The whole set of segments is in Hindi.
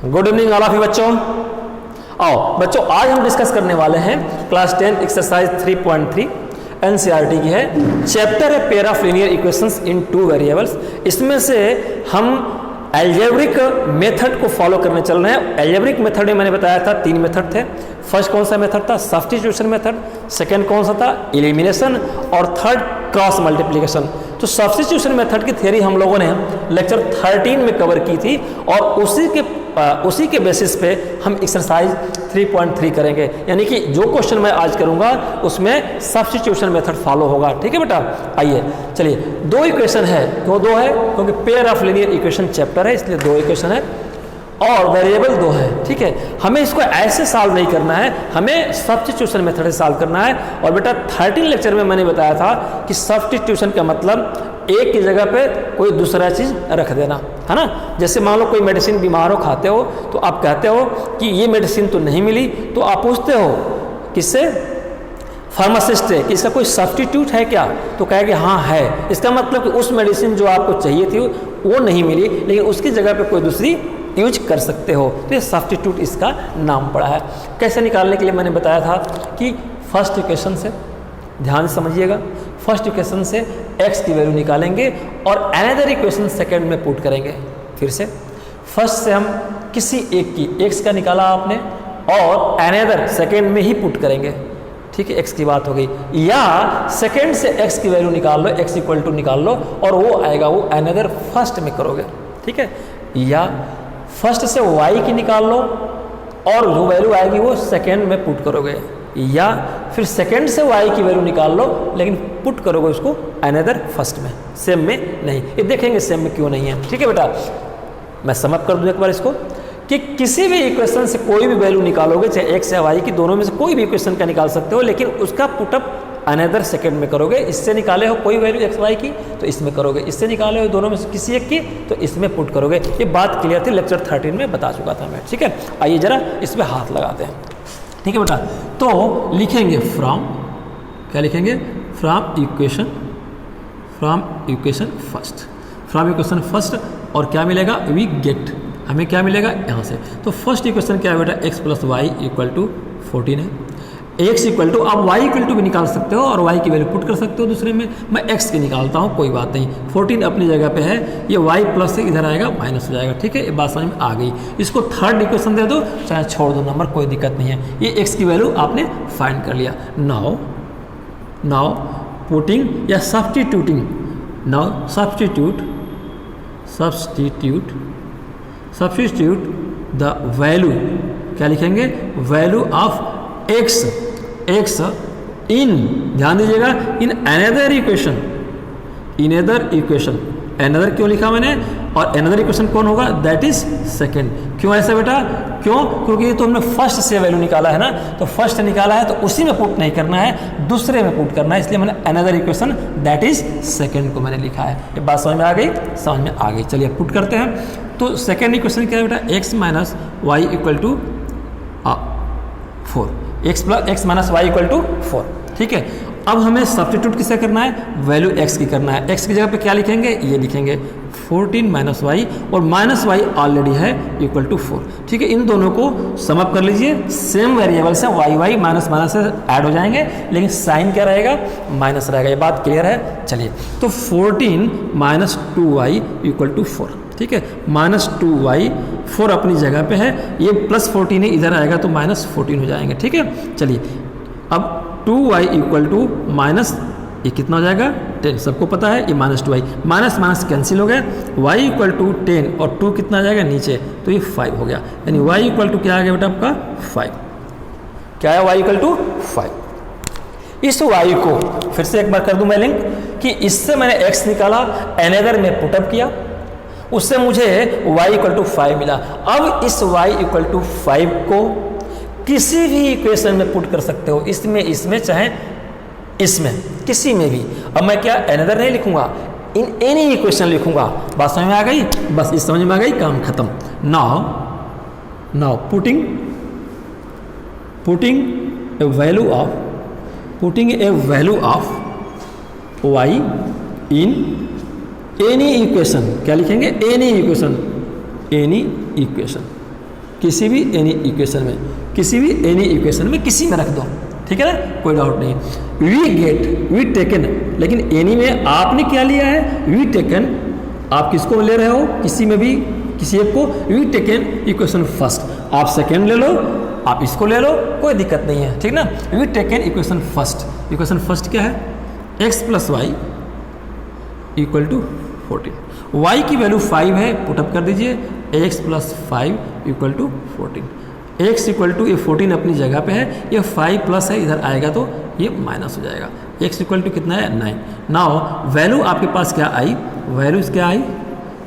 Good evening all of you बच्चों। आओ बच्चों, आज हम डिस्कस करने वाले हैं क्लास 10 एक्सरसाइज 3.3 एनसीईआरटी की है। चैप्टर है pair of linear equations in two variables. इसमें से हम एल्जेब्रिक मेथड को फॉलो करने चल रहे हैं। एल्जेब्रिक मेथड में मैंने बताया था 3 मेथड थे। फर्स्ट कौन सा मेथड था? Substitution method. सेकंड कौन सा था? एलिमिनेशन। और थर्ड क्रॉस मल्टीप्लिकेशन। तो सब्स्टिट्यूशन मेथड की थ्योरी हम लोगों ने लेक्चर 13 में कवर की थी और उसी के बेसिस पे हम एक्सरसाइज 3.3 करेंगे। यानी कि जो क्वेश्चन मैं आज करूंगा उसमें सब्स्टिट्यूशन मेथड फॉलो होगा। ठीक है बेटा, आइए चलिए। 2 इक्वेशन है। क्यों 2 है? क्योंकि pair of linear equation chapter है, इसलिए 2 इक्वेशन है और वेरिएबल 2 है। ठीक है, हमें इसको ऐसे सॉल्व नहीं करना है, हमें सब्स्टिट्यूशन मेथड से सॉल्व करना है। और बेटा 13 लेक्चर में मैंने बताया था कि सब्स्टिट्यूशन का मतलब एक की जगह पे कोई दूसरा चीज़ रख देना, है ना। जैसे मान लो कोई मेडिसिन बीमार हो, खाते हो, तो आप कहते हो कि ये मेडिसिन तो नहीं मिली, तो आप पूछते हो किससे? फार्मासिस्ट से कि इसका कोई सब्स्टिट्यूट है क्या? तो कहेगा हाँ है। इसका मतलब कि उस मेडिसिन जो आपको चाहिए थी वो नहीं मिली, लेकिन उसकी जगह पे कोई दूसरी यूज कर सकते हो, तो ये सब्स्टिट्यूट इसका नाम पड़ा है। कैसे निकालने के लिए मैंने बताया था कि फर्स्ट इक्वेशन से, ध्यान से समझिएगा, फर्स्ट इक्वेशन से x की वैल्यू निकालेंगे और अनदर इक्वेशन सेकंड में पुट करेंगे। फिर से फर्स्ट से हम किसी एक की x का निकाला आपने और अनदर सेकंड में ही पुट करेंगे। ठीक है, x की बात हो गई। या सेकंड से x की वैल्यू निकाल लो, x इक्वल टू निकाल लो और वो आएगा, वो अनदर फर्स्ट में करोगे। ठीक है, या फर्स्ट से y की निकाल लो और जो वैल्यू आएगी वो सेकंड में पुट करोगे। या फिर सेकंड से y की वैल्यू निकाल लो लेकिन पुट करोगे उसको अनदर फर्स्ट में, सेम में नहीं। ये देखेंगे सेम में क्यों नहीं है। ठीक है बेटा, मैं समअप कर दूं एक बार इसको कि किसी भी इक्वेशन से कोई भी वैल्यू निकालोगे, चाहे x या y की, दोनों में से कोई भी इक्वेशन का निकाल सकते हो, लेकिन उसका पुटअप अनदर सेकंड में करोगे। इससे निकाले हो कोई वैल्यू x y की तो इसमें करोगे, इससे निकाले हो दोनों में से किसी एक की तो इसमें पुट करोगे। ये बात क्लियर थी, लेक्चर 13 में बता चुका था मैं। ठीक है, आइए जरा इस पर हाथ लगाते हैं। ठीक है बेटा, तो लिखेंगे फ्रॉम, क्या लिखेंगे? From equation first, from equation first. और क्या मिलेगा? वी गेट, हमें क्या मिलेगा यहाँ से? तो फर्स्ट इक्वेशन क्या है बेटा? x plus y equal to 14 है। x इक्वल टू, अब y इक्वल टू भी निकाल सकते हो और y की वैल्यू पुट कर सकते हो दूसरे में। मैं x की निकालता हूँ, कोई बात नहीं। 14 अपनी जगह पे है, ये y प्लस से इधर आएगा माइनस हो जाएगा। ठीक है, ये बात समझ में आ गई। इसको थर्ड इक्वेशन दे दो, चाहे छोड़ दो नंबर, कोई दिक्कत नहीं है। ये x की वैल्यू आपने फाइंड कर लिया। नाउ पुटिंग या substituting, now substitute the value, क्या लिखेंगे? वैल्यू ऑफ x इन, ध्यान दीजिएगा, इन अनदर इक्वेशन। अनदर क्यों लिखा मैंने? और अनदर इक्वेशन कौन होगा? That is second. क्यों ऐसा बेटा? क्यों? क्योंकि ये तो हमने फर्स्ट से वैल्यू निकाला है ना, तो फर्स्ट निकाला है तो उसी में पुट नहीं करना है, दूसरे में पुट करना है, इसलिए मैंने another equation that is second को मैंने लिखा है। ये बात समझ में आ गई? समझ में आ गई। चलिए पुट करते हैं। तो सेकंड इक्वेशन क्या है बेटा? x minus y equal to 4, x minus y equal to 4। ठीक है, अब हमें सब्स्टिट्यूट किसे करना है? वैल्यू x की करना है। x की जगह पे क्या लिखेंगे? ये लिखेंगे 14 माइनस वाई, और माइनस वाई ऑलरेडी है इक्वल टू 4। ठीक है, इन दोनों को समअप कर लीजिए। सेम वेरिएबल से y माइनस माइनस से ऐड हो जाएंगे, लेकिन साइन क्या रहेगा? माइनस रहेगा। ये बात क्लियर है? चलिए, तो 14 माइनस 2y इक्वल टू 4। ठीक है, माइनस 2y, 4 अपनी जगह पे है, ये प्लस 14 है, इधर आएगा तो माइनस 14 हो जाएंगे। ठीक है, चलिए अब 2y इक्वल टू माइनस, ये कितना हो जाएगा? 10, सबको पता है ये minus 2y, minus minus cancel हो गया। y इक्वल टू 10 और 2 कितना आ जाएगा नीचे, तो ये 5 हो गया। यानी y इक्वल टू क्या आ गया बेटा आपका? 5। क्या है? y equal to 5। इस y को फिर से एक बार कर दूं मैं लिंक कि इससे मैंने x निकाला, अनदर में पुटअप किया, उससे मुझे y इक्वल टू 5 मिला। अब इस y इक्वल टू 5 को किसी भी इक्वेशन में पुट कर सकते हो, इसमें चाहे इसमें, किसी में भी। अब मैं क्या अनदर नहीं लिखूंगा, इन एनी इक्वेशन लिखूंगा। बात समझ में आ गई? बस इस समझ में आ गई, काम खत्म। Now putting a value of y in any equation, क्या लिखेंगे? एनी इक्वेशन किसी भी एनी इक्वेशन में, किसी भी एनी इक्वेशन में किसी में रख दो, ठीक है ना, कोई डाउट नहीं। वी टेकन, लेकिन एनी में आपने क्या लिया है, वी टेकन, आप किसको ले रहे हो, किसी में भी किसी एक को, वी टेकन इक्वेशन फर्स्ट, आप सेकेंड ले लो, आप इसको ले लो, कोई दिक्कत नहीं है, ठीक ना। We taken equation first, equation first क्या है, x plus y equal to 14, y की वैल्यू 5 है, पुटअप कर दीजिए, x plus 5 equal to 14, x equal to ये 14 अपनी जगह पे है, ये 5 प्लस है, इधर आएगा तो ये माइनस हो जाएगा, x इक्वल टू कितना है 9। नाउ वैल्यू आपके पास क्या आई, वैल्यूज क्या आई,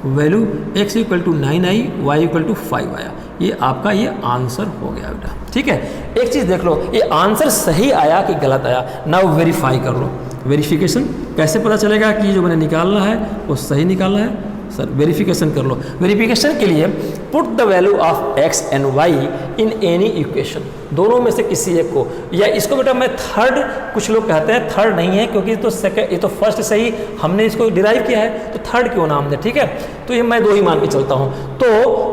वैल्यू x इक्वल टू 9 आई, y इक्वल टू 5 आया, ये आपका ये आंसर हो गया बेटा, ठीक है। एक चीज़ देख लो, ये आंसर सही आया कि गलत आया, नाउ वेरीफाई कर लो। वेरिफिकेशन कैसे पता चलेगा कि जो मैंने निकालना है वो सही निकालना है, सर वेरिफिकेशन कर लो। वेरिफिकेशन के लिए put the value of x and y in any equation, दोनों में से किसी एक को, या इसको बेटा मैं थर्ड, कुछ लोग कहते हैं थर्ड नहीं है क्योंकि तो सेकंड, ये तो फर्स्ट से ही हमने इसको डिराइव किया है, तो थर्ड क्यों नाम दे, ठीक है, तो ये मैं 2 ही मान के चलता हूँ। तो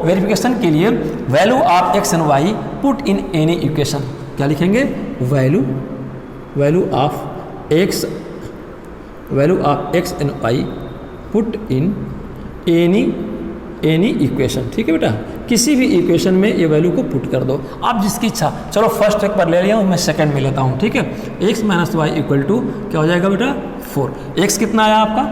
वेरिफिकेशन के लिए value of x and y put in any equation, क्या लिखेंगे, value of x and y put in any equation, ठीक है बेटा, किसी भी इक्वेशन में ये वैल्यू को पुट कर दो, आप जिसकी इच्छा। चलो फर्स्ट एक बार ले लिया हूँ, मैं सेकंड में लेता हूँ, ठीक है। x minus y equal to क्या हो जाएगा बेटा 4, x कितना आया आपका,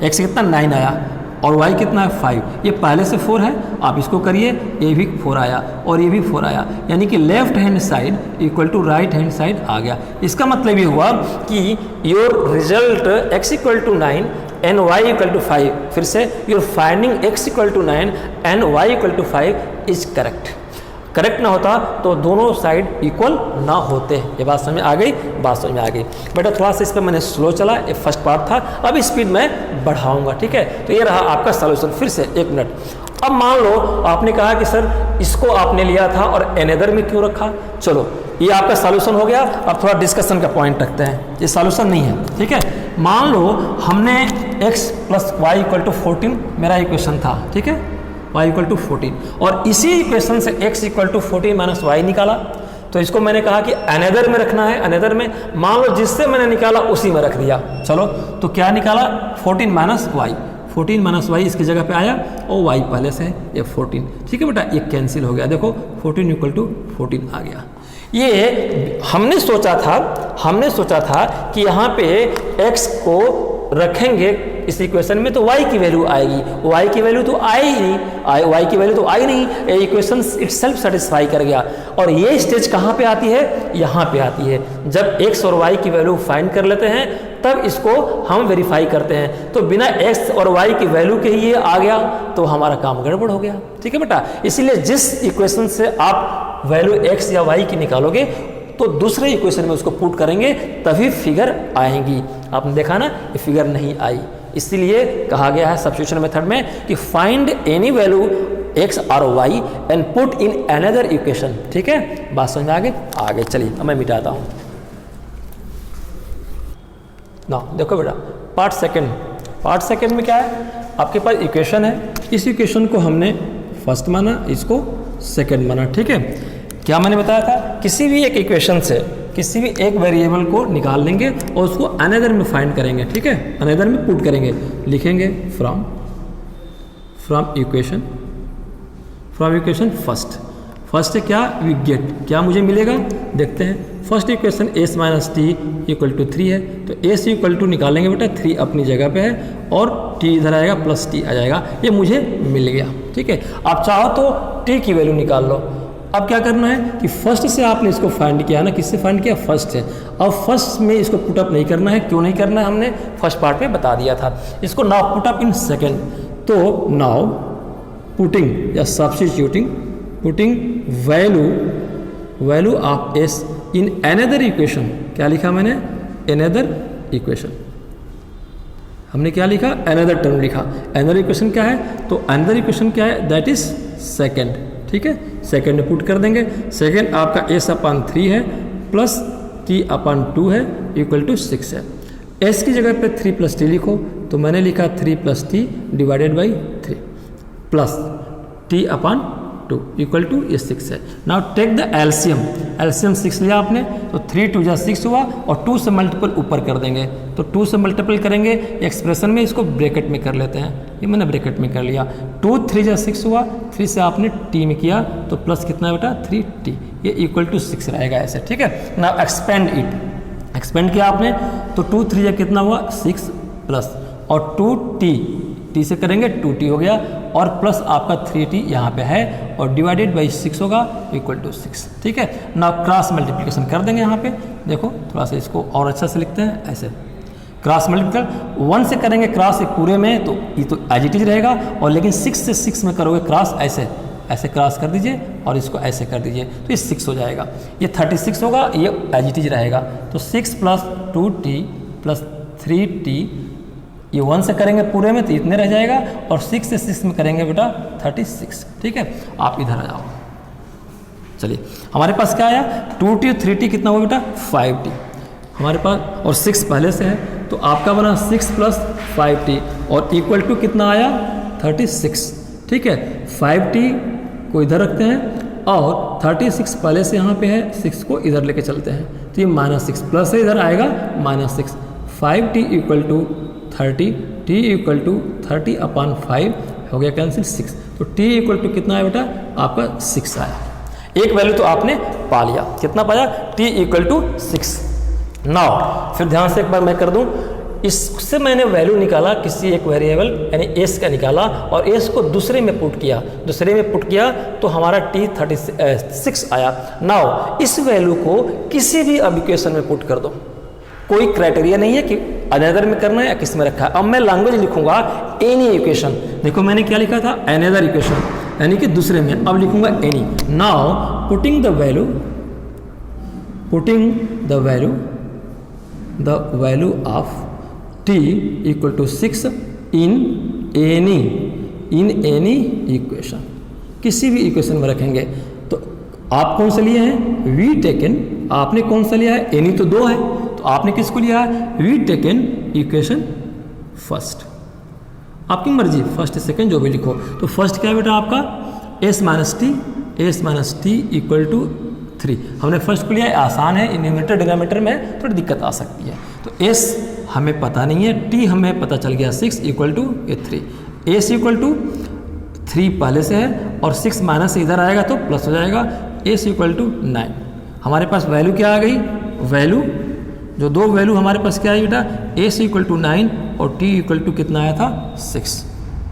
x कितना 9 आया, और y कितना है 5, ये पहले से 4 है, आप इसको करिए, ये भी 4 आया और ये भी 4 आया, यानी कि left hand side equal to right hand side आ गया। इसका मतलब ये हुआ कि your result x equal to 9 and y equal to 5, फिर से your finding x equal to 9 and y equal to 5 is correct. Correct ना होता तो दोनों साइड इक्वल ना होते, ये बात समझ में आ गई, बात समझ में आ गई बेटा। थोड़ा सा इस पर मैंने स्लो चला, ये फर्स्ट पार्ट था, अब स्पीड मैं बढ़ाऊंगा, ठीक है। तो ये रहा आपका सॉल्यूशन, फिर से 1 मिनट। अब मान लो आपने कहा कि सर इसको आपने लिया था और अनदर में क्यों रखा, चलो ये आपका सॉल्यूशन हो गया। अब थोड़ा डिस्कशन का पॉइंट रखते हैं, ये सॉल्यूशन नहीं है, ठीक है। मान लो हमने x plus y equal to 14 मेरा इक्वेशन था, ठीक है, y इक्वल टू 14, और इसी इक्वेशन से x equal to 14 minus y निकाला, तो इसको मैंने कहा कि अनदर में रखना है। अनदर में मान लो जिससे मैंने निकाला उसी में रख दिया, चलो तो क्या निकाला 14 माइनस वाई, 14 माइनस वाई इसकी जगह पे आया और y पहले से है ये 14, ठीक है बेटा, ये कैंसिल हो गया, देखो 14 इक्वल टू 14 आ गया। ये हमने सोचा था कि यहाँ पे x को रखेंगे इस इक्वेशन में तो y की वैल्यू आएगी, y की वैल्यू तो आई ही नहीं, y की वैल्यू तो आई नहीं, ये इक्वेशन इटसेल्फ सेटिस्फाई कर गया। और ये स्टेज कहाँ पे आती है, यहाँ पे आती है, जब x और y की वैल्यू फाइंड कर लेते हैं तब इसको हम वेरीफाई करते हैं। तो बिना x और y की वैल्यू के ही ये आ गया तो हमारा काम गड़बड़ हो गया, ठीक है बेटा। इसीलिए जिस इक्वेशन से आप वैल्यू x या y की निकालोगे तो दूसरे इक्वेशन में उसको पुट करेंगे तभी फिगर आएंगी। आपने देखा ना, ये फिगर नहीं आई, इसीलिए कहा गया है सब्स्टिट्यूशन मेथड में कि फाइंड एनी वैल्यू x और y and put in another equation, ठीक है। बात समझ में आगे चलिए अब मैं मिटाता हूँ ना। देखो बेटा पार्ट सेकंड में क्या है, आपके पास इक्वेशन है, इस इक्वेशन को हमने फर्स्ट माना, इसको सेकंड माना, ठीक है। क्या मैंने बताया था, किसी भी एक इक्वेशन से किसी भी एक वेरिएबल को निकाल लेंगे और उसको अनदर में फाइंड करेंगे, ठीक है, अनदर में पुट करेंगे, लिखेंगे फ्रॉम इक्वेशन फर्स्ट क्या वी गेट, क्या मुझे मिलेगा देखते हैं। First equation s minus t equal to 3 है, तो s इक्वल टू निकालेंगे बेटा, 3 अपनी जगह पे है और t इधर आएगा प्लस t आ जाएगा, ये मुझे मिल गया, ठीक है। आप चाहो तो t की वैल्यू निकाल लो। अब क्या करना है कि फर्स्ट से आपने इसको फाइंड किया ना, किससे फाइंड किया, फर्स्ट से। अब फर्स्ट में इसको पुटअप नहीं करना है, क्यों नहीं करना है हमने फर्स्ट पार्ट में बता दिया था। इसको नाउ पुटअप इन सेकेंड, तो नाउ पुटिंग या putting value of s in another equation, क्या लिखा मैंने, अनदर इक्वेशन, हमने क्या लिखा, अनदर टर्म लिखा। अनदर इक्वेशन क्या है, तो अनदर इक्वेशन क्या है, दैट इज सेकेंड, ठीक है। सेकेंड में पुट कर देंगे, सेकेंड आपका s अपन 3 है प्लस t अपन 2 है इक्वल टू 6 है। s की जगह पे 3 प्लस t लिखो, तो मैंने लिखा 3 plus t divided by 3 plus t upon 2 equal to ये 6 है। Now take the LCM, LCM 6 लिया आपने तो 3 2 जा 6 हुआ और 2 से मल्टीपल ऊपर कर देंगे तो 2 से मल्टीपल करेंगे एक्सप्रेशन में, इसको ब्रैकेट में कर लेते हैं, ये मैंने ब्रैकेट में कर लिया। 2 3 जा 6 हुआ, 3 से आपने टी में किया तो प्लस कितना है बेटा 3t, ये इक्वल टू 6 रहेगा ऐसे, ठीक है। नाउ एक्सपेंड इट, एक्सपेंड किया आपने तो 2 3 जा कितना हुआ 6 प्लस और 2t, t से करेंगे 2t हो गया और प्लस आपका 3t यहाँ पे है और डिवाइडेड बाई 6 होगा इक्वल टू 6, ठीक है। ना क्रॉस मल्टीप्लिकेशन कर देंगे यहाँ पे, देखो थोड़ा सा इसको और अच्छा से लिखते हैं ऐसे, क्रॉस मल्टीप्लिकेशन 1 से करेंगे क्रॉस एक पूरे में तो ये तो एज इट इज रहेगा, और लेकिन 6 से 6 में करोगे क्रॉस ऐसे ऐसे क्रॉस कर दीजिए और इसको ऐसे कर दीजिए तो ये 6 हो जाएगा, ये 36 होगा, ये एज इट इज रहेगा। तो 6 प्लस 2t प्लस 3t, ये 1 से करेंगे पूरे में तो इतने रह जाएगा और 6 से 6 में करेंगे बेटा 36, ठीक है। आप इधर आ जाओ, चलिए हमारे पास क्या आया 2t और 3t कितना हुआ बेटा 5t हमारे पास, और 6 पहले से है तो आपका बना 6 प्लस 5t और इक्वल टू कितना आया 36, ठीक है। 5t को इधर रखते हैं और 36 पहले से यहाँ पे है, 6 को इधर लेके चलते हैं तो ये -6 प्लस से इधर आएगा -6, 5t equal to 30, t equal to 30 upon 5 हो गया कैंसिल 6, तो t इक्वल टू कितना है बेटा आपका 6 आया। एक वैल्यू तो आपने पा लिया, कितना पाया t इक्वल टू 6। नाउ फिर ध्यान से एक बार मैं कर दूं, इससे मैंने वैल्यू निकाला किसी एक वेरिएबल यानी s का निकाला और s को दूसरे में पुट किया, दूसरे में पुट किया तो हमारा t 36 आया। नाउ इस वैल्यू को किसी भी अब इक्वेशन में पुट कर दो, कोई क्राइटेरिया नहीं है कि अनदर में करना है या किस में रखा है। अब मैं लैंग्वेज लिखूंगा एनी इक्वेशन, देखो मैंने क्या लिखा था अनदर इक्वेशन यानी कि दूसरे में, अब लिखूंगा any. Now putting the value of t equal to 6 in any equation, किसी भी इक्वेशन में रखेंगे तो आप कौन सा लिए हैं वी टेकन, आपने कौन सा लिया है एनी तो 2 है तो आपने किसको लिया है वी टेकन इक्वेशन फर्स्ट, आपकी मर्जी फर्स्ट सेकंड जो भी लिखो। तो फर्स्ट क्या है बेटा आपका s minus t equal to 3, हमने फर्स्ट को लिया है, आसान है, न्यूमरेटर डिनोमिनेटर में थोड़ी दिक्कत आ सकती है। तो s हमें पता नहीं है, t हमें पता चल गया 6 equal to 3, s equal to 3 पहले से है और 6 माइनस से इधर आएगा तो प्लस हो जाएगा, s इक्वल टू 9। हमारे पास वैल्यू क्या आ गई, वैल्यू जो दो वैल्यू हमारे पास क्या है बेटा s इक्वल टू 9 और t इक्वल टू कितना आया था 6,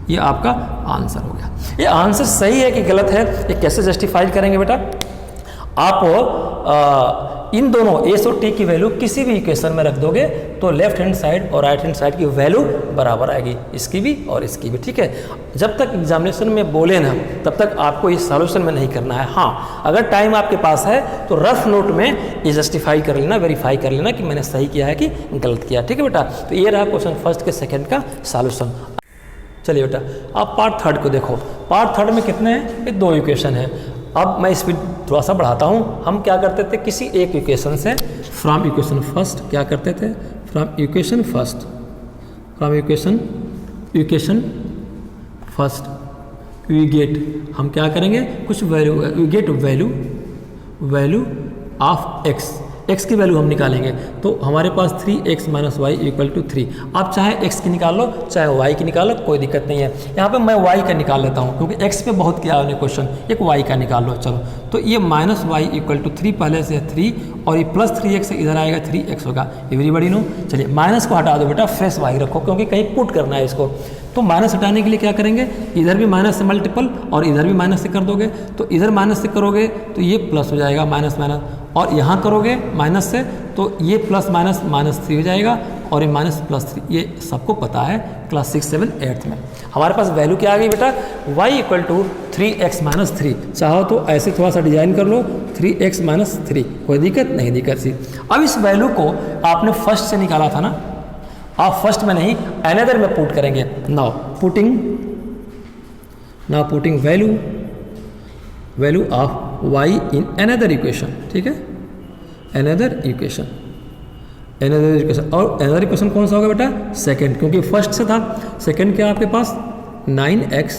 ये आपका आंसर हो गया। ये आंसर सही है कि गलत है ये कैसे जस्टिफाई करेंगे बेटा, आप इन दोनों s और t की वैल्यू किसी भी इक्वेशन में रख दोगे तो लेफ्ट हैंड साइड और राइट हैंड साइड की वैल्यू बराबर आएगी, इसकी भी और इसकी भी, ठीक है। जब तक एग्जामिनेशन में बोले ना तब तक आपको इस सॉल्यूशन में नहीं करना है। हाँ अगर टाइम आपके पास है तो रफ नोट में ये जस्टिफाई कर लेना, वेरीफाई कर लेना कि मैंने सही किया है कि गलत किया, ठीक है बेटा। तो ये रहा क्वेश्चन फर्स्ट के सेकेंड का सॉल्यूशन। चलिए बेटा आप पार्ट थर्ड को देखो, पार्ट थर्ड में कितने हैं, ये 2 इक्वेशन है। अब मैं स्पीड थोड़ा सा बढ़ाता हूँ। हम क्या करते थे किसी एक इक्वेशन से फ्रॉम इक्वेशन फर्स्ट क्या करते थे, from equation first we get, हम क्या करेंगे कुछ value, we get value of x की वैल्यू हम निकालेंगे तो हमारे पास 3x minus y equal to 3। आप चाहे x की निकाल लो चाहे y की निकाल लो, कोई दिक्कत नहीं है। यहाँ पे मैं y का निकाल लेता हूँ क्योंकि x पे बहुत किया उन्हें क्वेश्चन, एक y का निकाल लो। चलो तो ये माइनस वाई इक्वल टू 3 पहले से है 3 और ये प्लस 3x इधर आएगा 3x होगा, एवरीबॉडी नो। चलिए माइनस को हटा दो बेटा, फ्रेश y रखो क्योंकि कहीं पुट करना है इसको। तो माइनस हटाने के लिए क्या करेंगे, इधर भी माइनस से मल्टीपल और इधर भी माइनस से कर दोगे तो इधर माइनस से करोगे तो ये प्लस हो जाएगा माइनस माइनस, और यहाँ करोगे माइनस से तो ये प्लस माइनस माइनस 3 हो जाएगा और ये माइनस प्लस 3, ये सबको पता है क्लास 6, 7, 8 में। हमारे पास वैल्यू क्या आ गई बेटा, y equal to 3x minus 3। चाहो तो ऐसे थोड़ा सा डिजाइन कर लो 3x माइनस 3, कोई दिक्कत नहीं, दिक्कत सी। अब इस वैल्यू को आपने फर्स्ट से निकाला था ना, आप फर्स्ट में नहीं अनदर में पुट करेंगे। Now putting value of y in another equation, ठीक है, अनदर इक्वेशन। और अनदर इक्वेशन कौन सा होगा बेटा, सेकंड, क्योंकि फर्स्ट से था। सेकंड क्या आपके पास 9x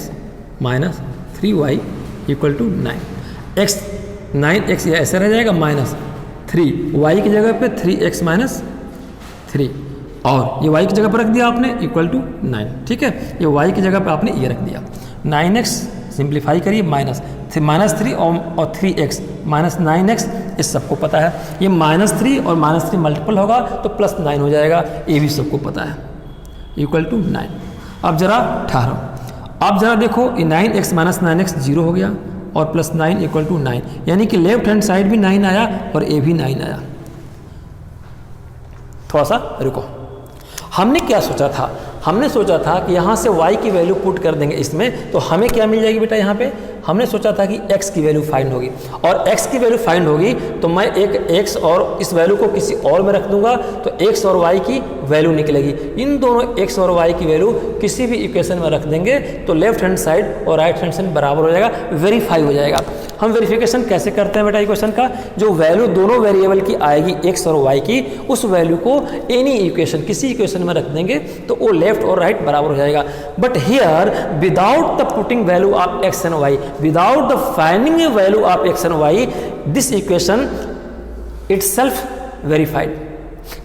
minus 3y equal to 9 x 9x ये ऐसे रह जाएगा -3 y की जगह पे 3x माइनस 3 और ये y की जगह पर रख दिया आपने इक्वल टू 9। ठीक है, ये y की जगह पे आपने ये रख दिया 9x सिंप्लीफाई करिए -3 और 3x -9x इस सबको पता है। ये -3 और -3 मल्टीपल होगा तो +9 हो जाएगा, ये भी सबको पता है इक्वल टू 9। अब जरा ठहरो, अब जरा देखो ये 9x -9x 0 हो गया और +9 इक्वल टू 9, यानी कि लेफ्ट हैंड साइड भी 9 आया और ए भी 9 आया। थोड़ा सा रुको, हमने क्या सोचा था, हमने सोचा था कि यहाँ से y की वैल्यू पुट कर देंगे इसमें तो हमें क्या मिल जाएगी बेटा, यहाँ पे हमने सोचा था कि x की वैल्यू फाइंड होगी और x की वैल्यू फाइंड होगी तो मैं एक x और इस वैल्यू को किसी और में रख दूंगा तो x और y की वैल्यू निकलेगी। इन दोनों x और y की वैल्यू किसी भी इक्वेशन में रख देंगे तो लेफ्ट हैंड साइड और राइट हैंड साइड बराबर हो जाएगा, वेरीफाई हो जाएगा। हम वेरिफिकेशन कैसे करते हैं बेटा इक्वेशन का, जो वैल्यू दोनों वेरिएबल की आएगी x और y की, उस वैल्यू को एनी इक्वेशन किसी इक्वेशन में रख देंगे तो वो लेफ्ट और राइट बराबर हो जाएगा। But here without the putting value of x and y, without the finding a value of x and y, this equation itself verified।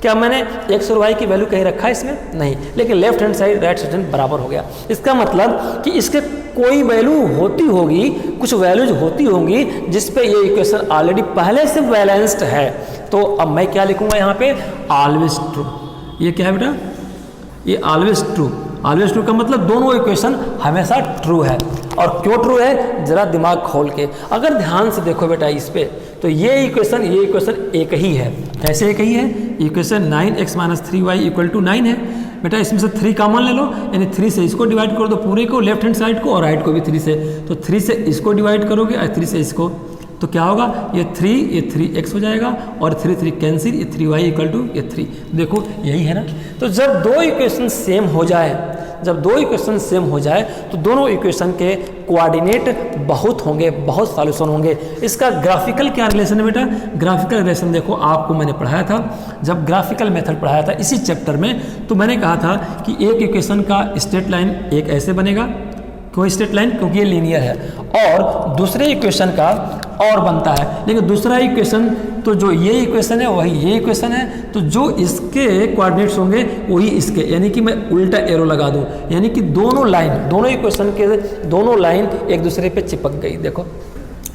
क्या मैंने x और y की वैल्यू कहीं रखा है इसमें? नहीं, लेकिन left hand side right side बराबर हो गया। इसका मतलब कि इसके कोई वैल्यू होती होगी, कुछ वैल्यूज होती होंगी जिस पे ये इक्वेशन ऑलरेडी पहले से बैलेंस्ड है। तो अब मैं क्या लिखूंगा यहाँ पे, ऑलवेज ट्रू। ये क्या है बेटा, ये ऑलवेज ट्रू। ऑलवेज ट्रू का मतलब दोनों इक्वेशन हमेशा ट्रू है। और क्यों ट्रू है, जरा दिमाग खोल के अगर ध्यान से देखो बेटा इस पे, तो ये इक्वेशन एक ही है। कैसे एक ही है, equation 9x - 3y equal to 9 है बेटा। इसमें से 3 कॉमन ले लो, यानी 3 से इसको डिवाइड कर दो पूरे को, लेफ्ट हैंड साइड को, और राइट को भी 3 से। तो 3 से इसको डिवाइड करोगे और 3 से इसको, तो क्या होगा, ये 3x हो जाएगा और 3 कैंसिल, ये 3y इक्वल टू ये 3। देखो यही है ना। तो जब दो इक्वेशन सेम हो जाए, जब दो इक्वेशन सेम हो जाए तो दोनों इक्वेशन के कोऑर्डिनेट बहुत होंगे, बहुत सॉल्यूशन होंगे। इसका ग्राफिकल क्या रिलेशन है बेटा, ग्राफिकल रिलेशन देखो आपको मैंने पढ़ाया था, जब ग्राफिकल मेथड पढ़ाया था इसी चैप्टर में, तो मैंने कहा था कि एक इक्वेशन का स्ट्रेट लाइन एक ऐसे बनेगा, कोई स्ट्रेट लाइन क्योंकि ये लीनियर है, और दूसरे इक्वेशन का और बनता है, लेकिन दूसरा इक्वेशन तो जो ये इक्वेशन है वही ये इक्वेशन है, तो जो इसके कोऑर्डिनेट्स होंगे वही इसके, यानी कि मैं उल्टा एरो लगा दूं, यानी कि दोनों लाइन, दोनों इक्वेशन के दोनों लाइन एक दूसरे पे चिपक गई। देखो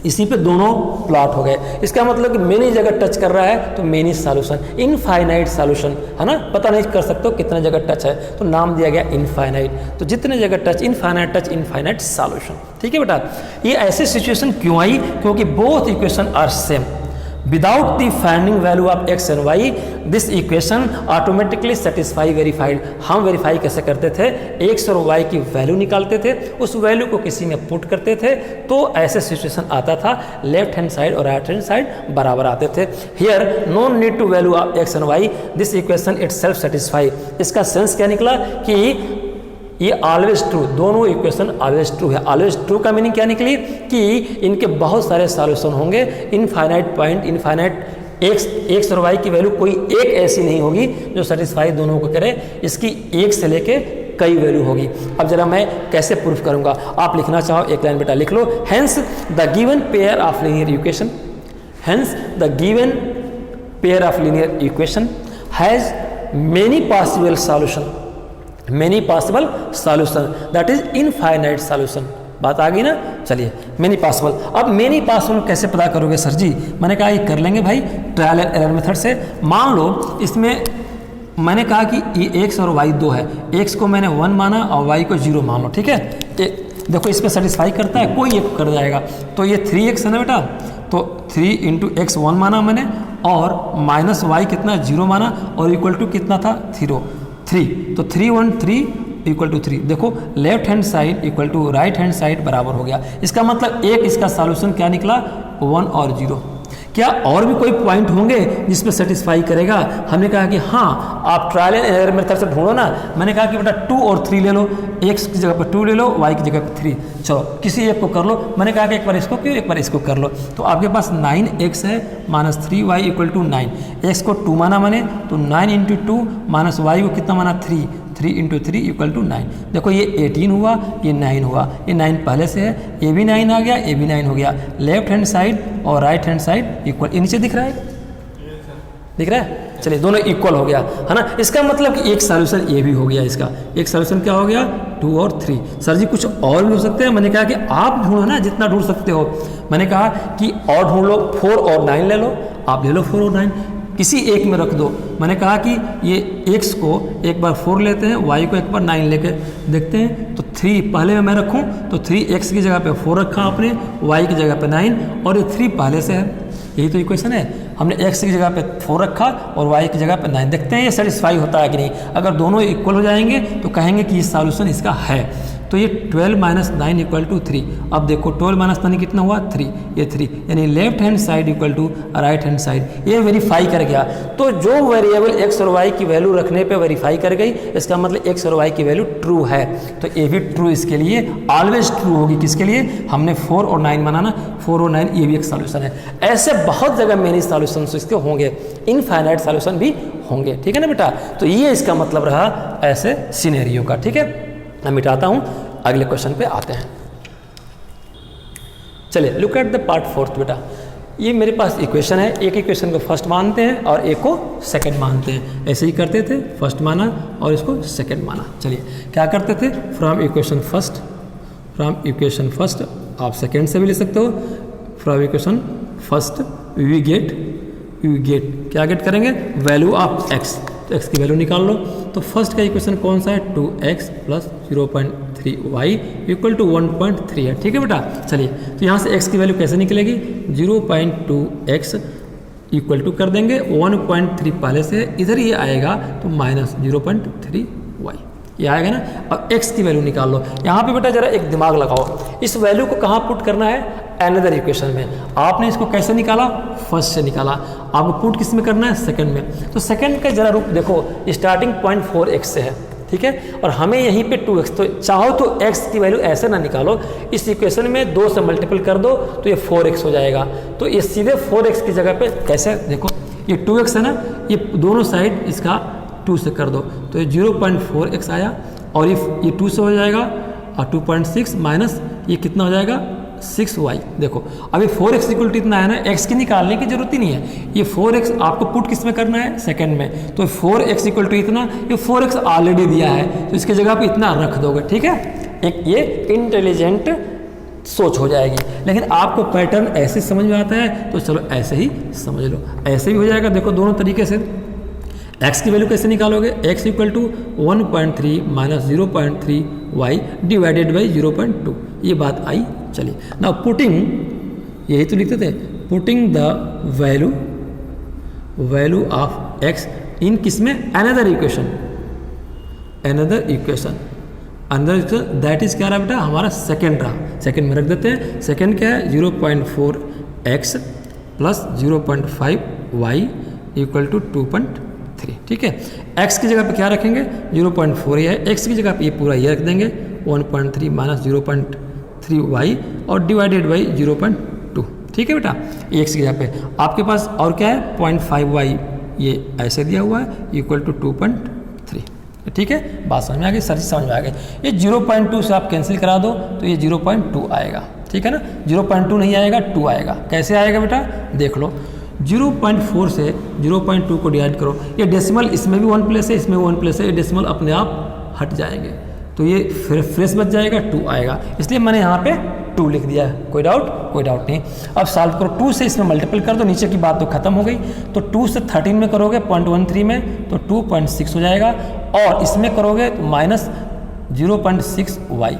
इसी पे दोनों प्लॉट हो गए। इसका मतलब कि मेनी जगह टच कर रहा है तो मेनी सॉल्यूशन, इनफाइनाइट सॉल्यूशन है ना, पता नहीं कर सकते हो कितने जगह टच है, तो नाम दिया गया इनफाइनाइट। तो जितने जगह टच इनफाइनाइट सॉल्यूशन। ठीक है बेटा, ये ऐसी सिचुएशन क्यों आई, क्योंकि both equation are same. Without the finding value of x and y, this equation automatically satisfy verified। हम वेरीफाई कैसे करते थे, x और y की वैल्यू निकालते थे, उस वैल्यू को किसी में पुट करते थे, तो ऐसे सिचुएशन आता था, लेफ्ट हैंड साइड और राइट हैंड साइड बराबर आते थे। Here no need to value of x and y, this equation itself satisfy. इसका सेंस क्या निकला कि ये ऑलवेज ट्रू, दोनों इक्वेशन ऑलवेज ट्रू है। ऑलवेज ट्रू का मीनिंग क्या निकली कि इनके बहुत सारे सॉल्यूशन होंगे, इनफाइनाइट पॉइंट, इनफाइनाइट एक्स और वाई की वैल्यू कोई एक ऐसी नहीं होगी जो सेटिस्फाई दोनों को करे, इसकी एक से लेके कई वैल्यू होगी। अब जरा मैं कैसे प्रूफ करूंगा, आप लिखना चाहो एक लाइन बेटा लिख लो, hence the given pair of linear equation, hence the given pair of linear equation has many possible solution, many possible solution that is infinite solution. बात आ गई ना, चलिए मेनी पॉसिबल। अब मेनी पॉसिबल कैसे पता करोगे सर जी, मैंने कहा ये कर लेंगे भाई ट्रायल एंड एरर मेथड से। मान लो इसमें मैंने कहा कि ये x और y 2 है, x को मैंने 1 माना और y को 0 मान लो। ठीक है, देखो इस पर सेटिस्फाई करता है, कोई एक कर जाएगा, तो ये 3x है ना बेटा, तो 3 × x 1 माना मैंने, और माइनस y कितना 0 माना, और इक्वल टू कितना था 3, तो 3 1 3 इक्वल टू 3। देखो left hand side equal to right hand side बराबर हो गया। इसका मतलब एक इसका सॉल्यूशन क्या निकला, 1 और 0। क्या और भी कोई पॉइंट होंगे जिसमें सेटिस्फाई करेगा? हमने कहा कि हाँ, आप ट्रायल एंड एरर मेथड से ढूंढो ना। मैंने कहा कि बेटा 2 और 3 ले लो, x की जगह पर 2 ले लो, y की जगह पर 3, चलो किसी एक को कर लो। मैंने कहा कि एक बार इसको क्यों, एक बार इसको कर लो। तो आपके पास 9x है -3y इक्वल टू 9, x को 2 माना मैंने, तो 9 × 2 -y को कितना माना 3, 3 इंटू 3 इक्वल टू 9। देखो ये 18 हुआ, ये 9 हुआ, ये 9 पहले से है, ये भी 9 आ गया, ये भी 9 हो गया। लेफ्ट हैंड साइड और राइट हैंड साइड इक्वल, ये नीचे दिख रहा है, दिख रहा है? चलिए दोनों इक्वल हो गया है ना। इसका मतलब कि एक सॉल्यूशन ये भी हो गया, इसका एक सॉल्यूशन क्या हो गया 2 और 3। सर जी कुछ और भी हो सकते हैं? मैंने कहा कि आप ढूंढो ना जितना ढूंढ सकते हो। मैंने कहा कि और ढूंढ लो, 4 और 9 ले लो, आप ले लो 4 और 9 किसी एक में रख दो। मैंने कहा कि ये x को एक बार 4 लेते हैं, y को एक बार 9 लेके देखते हैं। तो 3 पहले में मैं रखूं तो 3x की जगह पे 4 रखा आपने, y की जगह पे 9 और ये 3 पहले से है, यही तो इक्वेशन है। हमने x की जगह पे 4 रखा और y की जगह पे 9। देखते हैं ये सेटिस्फाई होता है कि नहीं। अगर दोनों इक्वल हो जाएंगे तो कहेंगे कि ये सॉल्यूशन इसका है। तो ये 12 माइनस 9 इक्वल टू 3। अब देखो 12 माइनस 9 कितना हुआ 3, ये 3, यानी left hand side equal to right hand side. ये वेरीफाई कर गया। तो जो वेरिएबल x और y की वैल्यू रखने पे वेरीफाई कर गई, इसका मतलब x और y की वैल्यू ट्रू है। तो ये भी ट्रू इसके लिए ऑलवेज ट्रू होगी। किसके लिए? हमने 4 और 9 बनाना, 4 और 9 ये भी एक सॉल्यूशन है। ऐसे बहुत जगह मेनी सॉल्यूशन इसके होंगे, इनफाइनाइट सॉल्यूशन भी होंगे, ठीक है ना बेटा। तो ये इसका मतलब रहा ऐसे सिनेरियो का, ठीक है। मैं मिटाता हूं, अगले क्वेश्चन पे आते हैं। चलिए लुक एट द पार्ट 4 बेटा। ये मेरे पास इक्वेशन है, एक इक्वेशन को फर्स्ट मानते हैं और एक को सेकंड मानते हैं। ऐसे ही करते थे, फर्स्ट माना और इसको सेकंड माना। चलिए क्या करते थे, फ्रॉम इक्वेशन फर्स्ट आप सेकंड से भी ले सकते हो। From equation first we get क्या गेट करेंगे, वैल्यू ऑफ x। तो x की वैल्यू निकाल लो। तो फर्स्ट का इक्वेशन कौन सा है, 2x plus 0.3y equal to 1.3 है, ठीक है बेटा। चलिए तो यहाँ से x की वैल्यू कैसे निकलेगी, 0.2x इक्वल टू कर देंगे 1.3 पहले से, इधर ये आएगा तो माइनस 0.3y ये आएगा ना। अब x की वैल्यू निकाल लो। यहाँ पे बेटा जरा एक दिमाग लगाओ, इस वैल्यू को कहाँ पुट करना है, अनदर इक्वेशन में। आपने इसको कैसे निकाला, फर्स्ट से निकाला। आपको पुट किस में करना है, सेकंड में। तो सेकंड का जरा रूप देखो, स्टार्टिंग पॉइंट 4x से है, ठीक है, और हमें यहीं पे 2x। तो चाहो तो x की वैल्यू ऐसे ना निकालो, इस इक्वेशन में 2 से मल्टीपल कर दो तो ये 4x हो जाएगा। तो ये सीधे 4x की जगह पे कैसे, देखो ये 2x है ना, ये दोनों साइड इसका 2 से कर दो तो ये 0.4x आया, और ये 2 से हो जाएगा, और 2.6 माइनस ये कितना हो जाएगा 6y। देखो अभी 4x इक्वल टू इतना है ना, x की निकालने की जरूरत ही नहीं है। ये 4x आपको पुट किस में करना है, सेकंड में। तो 4x इक्वल टू इतना, ये 4x ऑलरेडी दिया है तो इसकी जगह पे इतना रख दोगे, ठीक है। एक ये इंटेलिजेंट सोच हो जाएगी। लेकिन आपको पैटर्न ऐसे समझ में आता है तो चलो ऐसे ही समझ लो, ऐसे भी हो जाएगा। देखो दोनों तरीके से x की वैल्यू कैसे निकालोगे, x equal to 1.3 minus 0.3y divided by 0.2, ये बात आई। चलिए ना पुटिंग, यही तो लिखते थे, putting the value of x इन किस में, अनदर इक्वेशन दैट इज क्या रहा बेटा, हमारा सेकेंड रहा। सेकेंड में रख देते हैं। सेकेंड क्या है, 0.4x plus 0.5y equal to 2.3, ठीक है। x की जगह पे क्या रखेंगे, 0.4 ये है, x की जगह पे ये पूरा ये रख देंगे 1.3 माइनस 0.3y और डिवाइडेड बाई 0.2, ठीक है बेटा। x की जगह पे आपके पास और क्या है, 0.5y ये ऐसे दिया हुआ है इक्वल टू 2.3, ठीक है। बात समझ में आ गई, सर समझ में आ गई। ये 0.2 से आप कैंसिल करा दो तो ये 0.2 आएगा, ठीक है ना। 0.2 नहीं आएगा, 2 आएगा। कैसे आएगा बेटा, देख लो, 0.4 से 0.2 को डिवाइड करो, ये डेसिमल इसमें भी 1 प्लेस है, इसमें भी 1 प्लेस है, ये डेसिमल अपने आप हट जाएंगे तो ये फिर फ्रेश बच जाएगा, 2 आएगा। इसलिए मैंने यहाँ पे 2 लिख दिया है। कोई डाउट नहीं। अब सॉल्व करो, 2 से इसमें मल्टीपल कर दो, नीचे की बात तो खत्म हो गई। तो 2 से 13 में करोगे 0.13 में तो 2.6 हो जाएगा, और इसमें करोगे तो माइनस 0.6y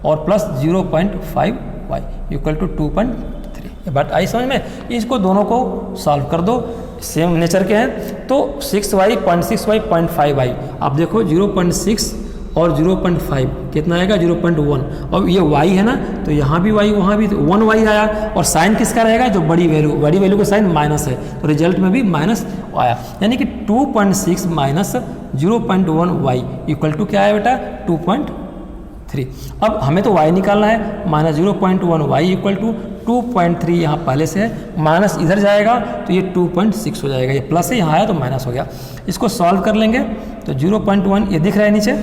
और प्लस 0.5y इक्वल टू 2.3। बात आई समझ में। इसको दोनों को सॉल्व कर दो, सेम नेचर के हैं। तो 6y 0.6y 0.5y, आप देखो 0.6 और 0.5 कितना आएगा, 0.1। अब ये y है ना, तो यहाँ भी y, वहाँ भी 1y आया, और साइन किसका रहेगा, जो बड़ी वैल्यू का साइन माइनस है, तो रिजल्ट में भी माइनस आया। यानी कि 2.6 माइनस 0.1y इक्वल टू क्या है बेटा, 2.3। अब हमें तो y निकालना है, माइनस 0.1y इक्वल टू 2.3 यहाँ पहले से है, माइनस इधर जाएगा तो ये 2.6 हो जाएगा, ये प्लस है, यहाँ आया तो माइनस हो गया। इसको सॉल्व कर लेंगे तो 0.1 ये दिख रहा है नीचे।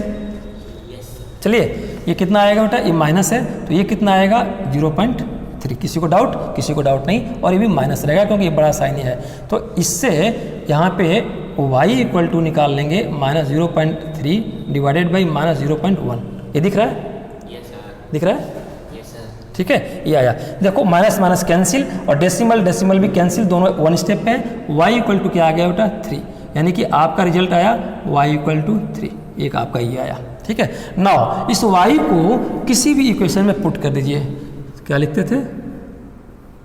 चलिए ये कितना आएगा बेटा, ये माइनस है तो ये कितना आएगा 0.3। किसी को डाउट नहीं, और ये भी माइनस रहेगा क्योंकि ये बड़ा साइन है। तो इससे यहाँ पे y इक्वल टू निकाल लेंगे -0.3 डिवाइडेड बाई -0.1। ये दिख रहा है? दिख रहा है? ठीक है, ये आया। देखो माइनस माइनस कैंसिल और डेसिमल भी कैंसिल, दोनों वन स्टेप पे हैं। y इक्वल टू क्या आ गया बेटा 3, यानी कि आपका रिजल्ट आया y इक्वल टू 3, एक आपका ये आया। ठीक है, नाउ इस y को किसी भी इक्वेशन में पुट कर दीजिए। क्या लिखते थे?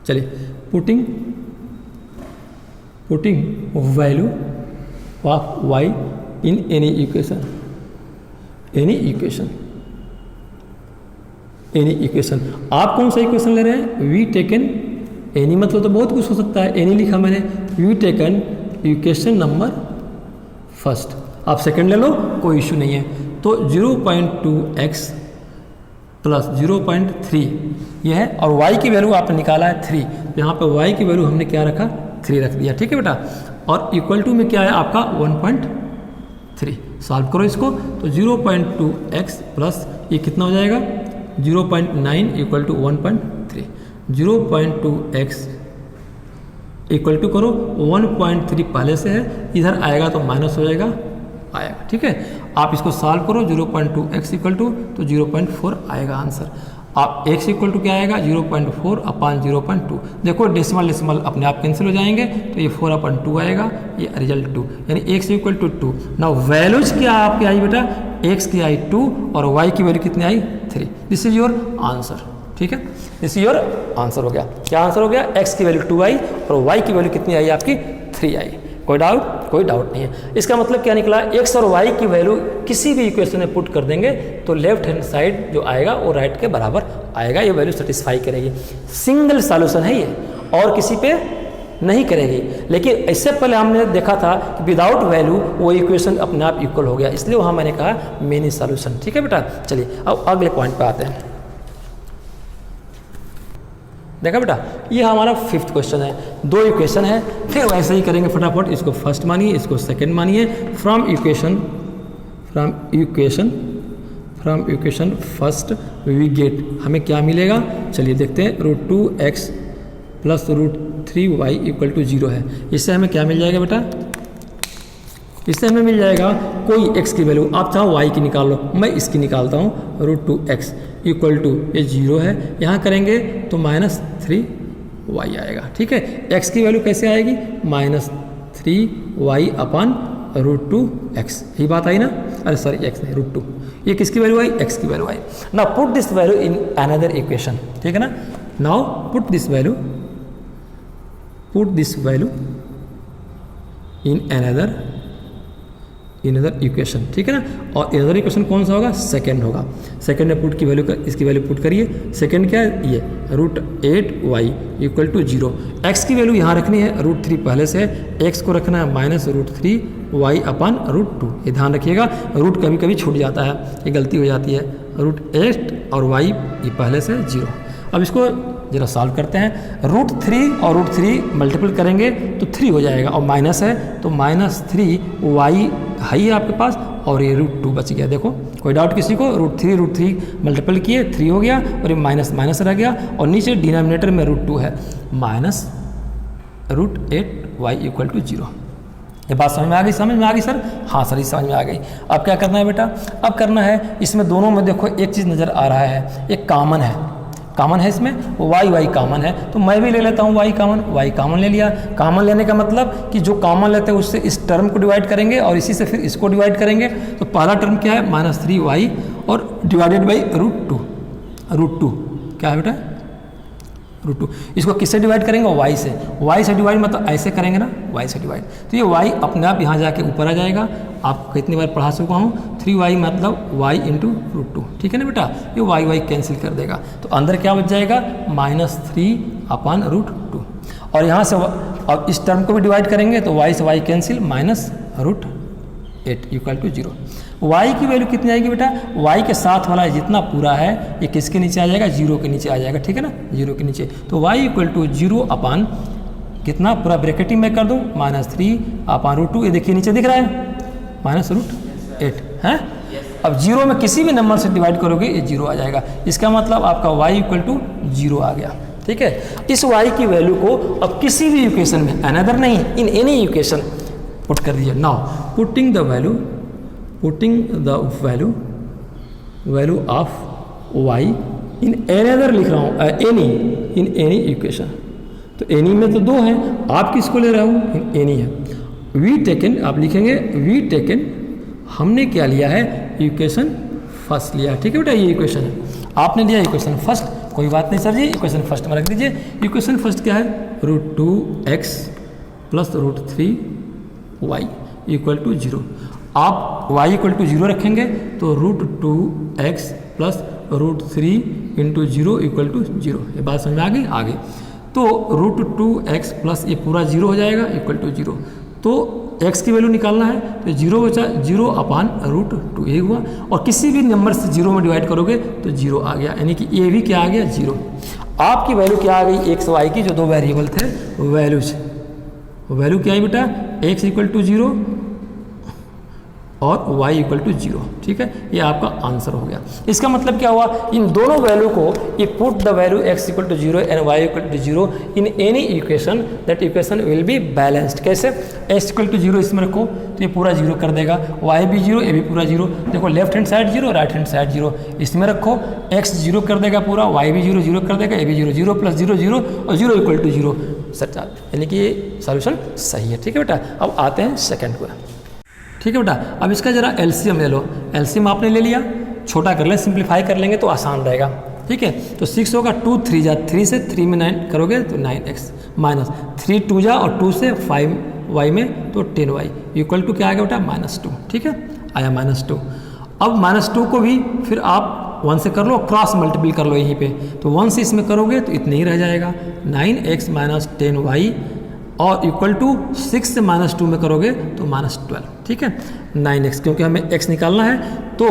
चलिए, putting value of y in any equation, आप कौन सा इक्वेशन ले रहे हैं? वी टेकन एनी, मतलब तो बहुत कुछ हो सकता है, एनी लिखा मैंने, we taken equation number first, आप सेकंड ले लो, कोई इशू नहीं है। तो 0.2x प्लस 0.3 यह है, और y की वैल्यू आपने निकाला है 3, यहाँ पे y की वैल्यू हमने क्या रखा? 3 रख दिया। ठीक है बेटा, और इक्वल टू में क्या है आपका 1.3। सॉल्व करो इसको तो 0.2x प्लस ये कितना हो जाएगा 0.9 equal to 1.3। 0.2x equal to करो 1.3 पहले से है, इधर आएगा तो माइनस हो जाएगा, आएगा। ठीक है, आप इसको सॉल्व करो 0.2x इक्वल टू तो 0.4 आएगा आंसर। आप x इक्वल टू क्या आएगा 0.4 अपान 0.2। देखो डेसिमल अपने आप कैंसिल हो जाएंगे तो ये 4/2 आएगा, ये रिजल्ट 2, यानी x equal to 2। Now values क्या आपकी आई बेटा? x की आई 2 और y की वैल्यू कितनी आई 3। This is your answer. ठीक है, दिस इज योर आंसर हो गया। क्या आंसर हो गया? x की वैल्यू 2 आई और y की वैल्यू कितनी आई आपकी 3 आई। कोई डाउट नहीं है। इसका मतलब क्या निकला? x और y की वैल्यू किसी भी इक्वेशन में पुट कर देंगे तो लेफ्ट हैंड साइड जो आएगा वो राइट के बराबर आएगा, ये वैल्यू सेटिस्फाई करेगी। सिंगल सॉल्यूशन है ये, और किसी पे नहीं करेगी। लेकिन इससे पहले हमने देखा था कि विदाउट वैल्यू वो इक्वेशन अपने आप इक्वल हो गया, इसलिए वहाँ मैंने कहा मेनी सॉल्यूशन। ठीक है बेटा, चलिए अब अगले पॉइंट पे आते हैं। देखा बेटा, ये हमारा 5th क्वेश्चन है, 2 इक्वेशन है, फिर वैसे ही करेंगे फटाफट। इसको फर्स्ट मानिए, इसको सेकंड मानिए। From equation first we get, हमें क्या मिलेगा? चलिए देखते हैं। √2x plus √3y equal to 0 है। इससे हमें क्या मिल जाएगा बेटा? इससे हमें मिल जाएगा कोई x की वैल्यू, आप चाहो y की निकाल लो, मैं इसकी निकालता हूँ। √2x इक्वल टू ये 0 है, यहाँ करेंगे तो -3y आएगा। ठीक है, x की वैल्यू कैसे आएगी? -3y अपान √2x, यही बात आई ना? अरे सॉरी, x नहीं, √2। ये किसकी वैल्यू आई? x की value I. Now put this value in another equation. ठीक है ना, now put this value in another equation. ठीक है ना, और अनदर इक्वेशन कौन सा होगा? सेकंड होगा। सेकंड में पुट की वैल्यू इसकी वैल्यू पुट करिए। सेकंड क्या है? ये √8y इक्वल टू 0। x की वैल्यू यहाँ रखनी है, √3 पहले से है, x को रखना है -√3y अपान √2। ये ध्यान रखिएगा, रूट कभी कभी छूट जाता है, ये गलती हो जाती है। √8 और y ये पहले से 0। अब इसको जरा सॉल्व करते हैं। √3 और √3 मल्टीपल करेंगे तो 3 हो जाएगा, और माइनस है तो -3y है ही आपके पास, और ये √2 बच गया। देखो कोई डाउट किसी को? √3 मल्टीपल किए 3 हो गया, और ये माइनस रह गया, और नीचे डिनोमिनेटर में √2 है, -√8y इक्वल टू 0। ये बात समझ में आ गई सर? हाँ सर, ये समझ में आ गई। अब क्या करना है बेटा? अब करना है इसमें दोनों में देखो एक चीज़ नज़र आ रहा है, एक कॉमन है इसमें, y कॉमन है, तो मैं भी ले लेता हूँ y कॉमन ले लिया। कॉमन लेने का मतलब कि जो कॉमन लेते हैं उससे इस टर्म को डिवाइड करेंगे और इसी से फिर इसको डिवाइड करेंगे। तो पहला टर्म क्या है? -3y और डिवाइडेड बाई √2 क्या है बेटा? √2। इसको किससे डिवाइड करेंगे? y से डिवाइड, मतलब ऐसे करेंगे ना, y से डिवाइड, तो ये y अपने आप यहाँ जाके ऊपर आ जाएगा। आपको कितनी बार पढ़ा चुका हूँ, 3y मतलब y इंटू √2। ठीक है ना बेटा, ये y कैंसिल कर देगा, तो अंदर क्या बच जाएगा? -3 अपान √2। और यहाँ से अब इस टर्म को भी डिवाइड करेंगे तो y से y cancel, -√2 8 equal to 0। y की वैल्यू कितनी आएगी बेटा, y के साथ वाला जितना पूरा है ये किसके नीचे आ जाएगा, 0 के नीचे आ जाएगा, ठीक है ना, 0 के नीचे। तो y इक्वल टू 0 अपान कितना, पूरा ब्रैकेटिंग में कर दूँ, -3 अपान √2, ये देखिए नीचे दिख रहा है -√8 है। अब 0 में किसी भी नंबर से डिवाइड करोगे ये 0 आ जाएगा, इसका मतलब आपका y इक्वल टू 0 आ गया, ठीक है। इस y की वैल्यू को अब किसी भी इक्वेशन में, अनदर नहीं, इन एनी इक्वेशन पुट कर दीजिए। Now putting the value of y in another लिख रहा हूँ, इन एनी इक्वेशन। तो एनी में तो 2 है, आप किसको ले रहे हो, इन एनी है। वी टेकन, आप लिखेंगे वी टेकन, हमने क्या लिया है, इक्वेशन फर्स्ट लिया, ठीक है बेटा, ये इक्वेशन है, आपने लिया इक्वेशन फर्स्ट, कोई बात नहीं सर जी, इक्वेशन फर्स्ट में रख दीजिए। इक्वेशन फर्स्ट क्या है, √2x plus √3y equal to 0। आप y इक्वल टू 0 रखेंगे तो √2x plus √3 into 0 equal to 0। ये बात समझ में आ गई, आगे तो √2x प्लस ये पूरा 0 हो जाएगा इक्वल टू 0। तो x की वैल्यू निकालना है तो 0 बचा, 0 अपान √2 ये हुआ, और किसी भी नंबर से 0 में डिवाइड करोगे तो 0 आ गया, यानी कि ये भी क्या आ गया, 0। आपकी वैल्यू क्या आ गई, x y की जो 2 वेरिएबल थे वैल्यूज, वैल्यू क्या है बेटा, x इक्वल टू 0 और y इक्वल टू 0, ठीक है, ये आपका आंसर हो गया। इसका मतलब क्या हुआ, इन दोनों वैल्यू को ये put the value x equal to 0 and y equal to 0 in any equation, that equation will be balanced. कैसे, x इक्वल टू 0 इसमें रखो तो ये पूरा 0 कर देगा, y भी 0, ये भी पूरा 0, देखो left hand side 0, right hand side 0, इसमें रखो x 0 कर देगा पूरा, y भी 0 0 कर देगा, ये भी 0 0 प्लस 0 0 और 0 इक्वल टू 0 सच, यानी कि ये सॉल्यूशन सही है, ठीक है बेटा। अब आते हैं सेकंड को, ठीक है बेटा। अब इसका जरा एलसीएम ले लो, एलसीएम आपने ले लिया, छोटा कर ले, सिंप्लीफाई कर लेंगे तो आसान रहेगा, ठीक है। तो 6 होगा, 2 3 जा, 3 से 3 में 9 करोगे तो 9x माइनस 3 2 जा, और 2 से 5y में तो 10y इक्वल टू क्या आ गया बेटा, -2, ठीक है, आया -2। अब -2 को भी फिर आप 1 से कर लो, क्रॉस मल्टीपल कर लो यहीं पे, तो 1 से इसमें करोगे तो इतने ही रह जाएगा, 9x माइनस 10y और इक्वल टू 6 से -2 में करोगे तो -12, ठीक है, 9x, क्योंकि हमें x निकालना है तो